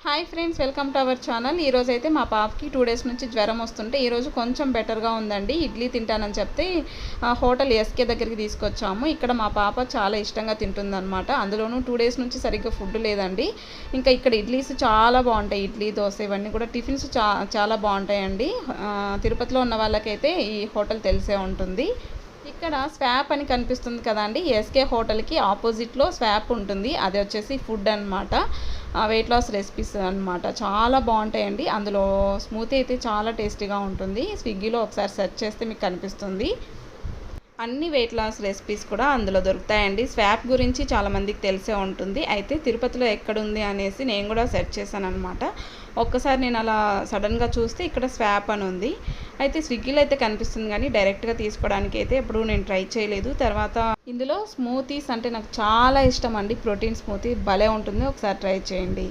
Hi friends, welcome to our channel. ఈరోజు అయితే మా పాపకి 2 డేస్ నుంచి జ్వరం వస్తుంటే ఈరోజు కొంచెం బెటర్గా ఉందండి. ఇడ్లీ తింటానని చెప్తే హోటల్ ఎస్కే దగ్గరికి తీసుకొచ్చాము. ఇక్కడ మా పాప చాలా ఇష్టంగా తింటుందన్నమాట. అందులోనూ 2 డేస్ నుంచి సరిగ్గా ఫుడ్ లేదండి. ఇంకా ఇక్కడ ఇడ్లీస్ చాలా బాగుంటాయి. ఇడ్లీ, దోశ ఇవన్నీ కూడా టిఫిన్స్ చాలా బాగుంటాయండి. తిరుపతిలో ఉన్న వాళ్ళకైతే ఈ హోటల్ తెలిసే ఉంటుంది. ఇక్కడ స్వాప్ అని కనిపిస్తుంది కదండి, ఎస్కే హోటల్కి ఆపోజిట్లో స్వాప్ ఉంటుంది. అది వచ్చేసి ఫుడ్ అనమాట, వెయిట్ లాస్ రెసిపీస్ అనమాట. చాలా బాగుంటాయండి. అందులో స్మూతీ అయితే చాలా టేస్టీగా ఉంటుంది. స్విగ్గీలో ఒకసారి సెర్చ్ చేస్తే మీకు కనిపిస్తుంది. అన్ని వెయిట్ లాస్ రెసిపీస్ కూడా అందులో దొరుకుతాయండి. స్వాప్ గురించి చాలామందికి తెలిసే ఉంటుంది. అయితే తిరుపతిలో ఎక్కడుంది అనేసి నేను కూడా సెర్చ్ చేశాను అనమాట. ఒక్కసారి నేను అలా సడన్గా చూస్తే ఇక్కడ స్వాప్ అని ఉంది. అయితే స్విగ్గీలో అయితే కనిపిస్తుంది, కానీ డైరెక్ట్గా తీసుకోవడానికి అయితే ఎప్పుడు నేను ట్రై చేయలేదు. తర్వాత ఇందులో స్మూతీస్ అంటే నాకు చాలా ఇష్టం అండి. ప్రోటీన్ స్మూతీ భలే ఉంటుంది, ఒకసారి ట్రై చేయండి.